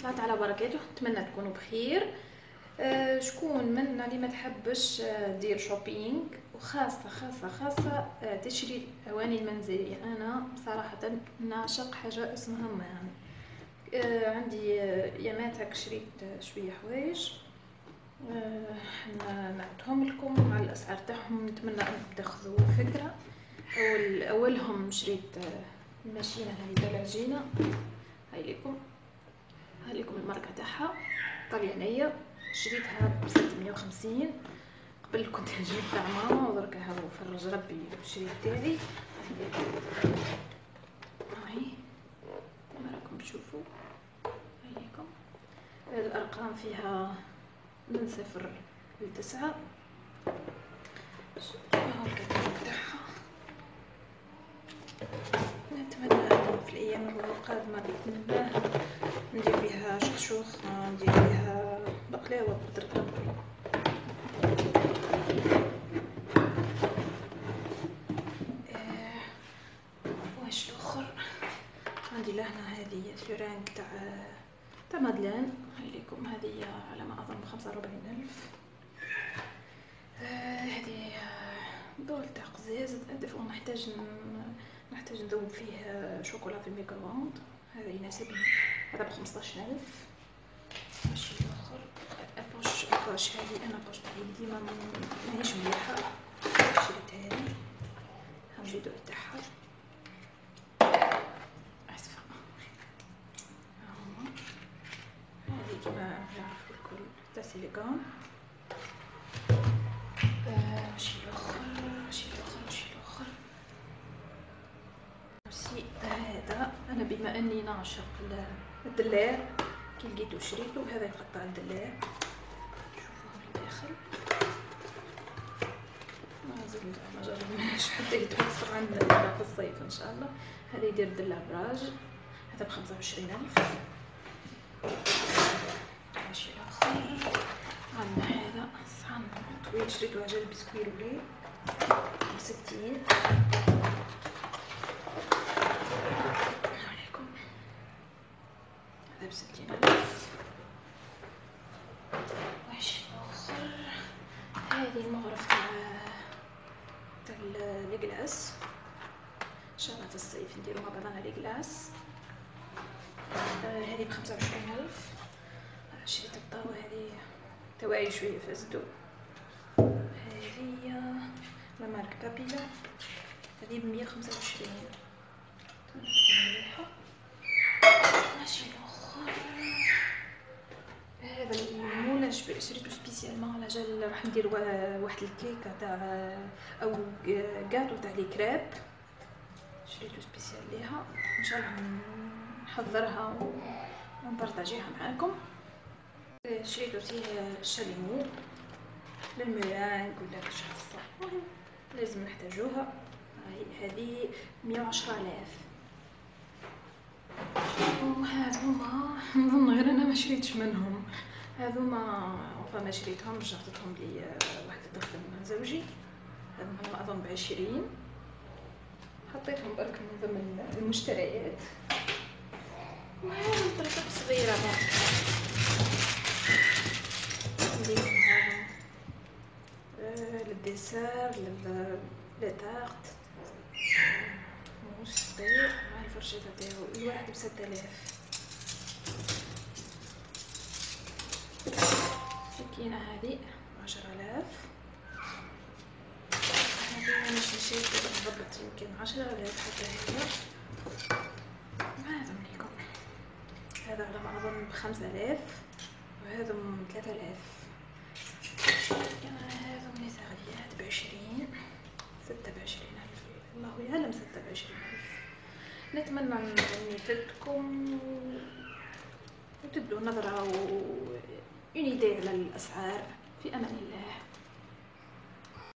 طلعت على بركاته. نتمنى تكونوا بخير. شكون منا اللي ما تحبش دير شوبينج، وخاصة خاصة خاصة تشري الأواني المنزلية. أنا صراحة نعشق حاجة اسمها مام. عندي يامات هاك شريت شوية حوايج، نعطهم لكم على الأسعار تاعهم، نتمنى أنكم تاخذوا فكرة. أولهم شريت الماشينة هذه تاع العجينة، هاي لكم الماركة تاعها طليانية، شريتها ب650. قبل كنت نجيب تاع ماما ودركا هاو فرج ربي شريت تاعي. هاي كما راكم تشوفوا، هاي لكم الأرقام فيها من 0 ل 9. هاو الكتالوج تاعها. نتمنى في الأيام القادمة بإذن الله ندير بها شخشوخ، ندير بها بقلاوة بقدرة ربي. واش الاخر عندي لهنا هذه فلورانك تاع مادلين، هاي لكم هذه على ما اظن ب45,000. هذه بول تاع قزاز دفء، نحتاج نذوب فيه شوكولا في الميكرووند، هذا يناسبني. هذا ب15,000. ماشي الاخر البوش هذه انا بوش تاعي ديما ماهيش مليحه، شريت هذه الفيديو تاعها. اسفه هذه كما نعرفوا الكل تاع سيليكون. ماشي الاخر هذا انا بما اني نعشق الدلاع، كي لقيتو شريته. هذا يقطع الدلاع، شوفوه في الداخل. ما جربناش حتى يتوفر عندنا في الصيف ان شاء الله. هذا يدير دلاع براج، هذا ب25,000. ماشي الاخر عندنا هذا صحن طويل، شريته عجل بسكوير ولي ب60. هذا ب60,000. واش الاخر هذه المغرف تاع الكلاس، ان شاء الله في الصيف نديرو مع بعضنا الكلاس. هذه ب25,000. شريت الطاوة هذه تواعي شوية فاسدو، هذه لا مارك بابيلا، هذه ب125. ماشي الاخر هذا المولة شريته سبيسيالمون على جال راح ندير واحد الكيكه تاع او كاطو تاع لي كريب، شريته سبيسيال ليها. ان شاء الله نحضرها ونبارطاجيها معاكم. شريته فيه شاليمو للميرانك ولا كاش خاصه، المهم لازم نحتاجوها. هذه 110,000. وهذوما نظن غير انا ما شريتش منهم، هذوما ما شريتهمش، عطيتهم لي واحد تخدم زوجي. هذوما اظن ب20، حطيتهم برك من ضمن المشتريات. وهذه طريقة صغيرة نديرهم هذا للديسير للتارت، موس صغير مع الفرشة تاعو. الواحد ب6,000. سكينة هذه ب10,000. هذه مش نشيت بالضبط، يمكن 10,000 حتى هي. هذا ليكم، هذا على ما أظن ب5,000، وهذا 3,000. هذا من الثغليات ب20، 26,000. الله يعلم 26,000. نتمنى اني فدتكم وتبدوا نظرة ويونيدي على الأسعار. في أمان الله.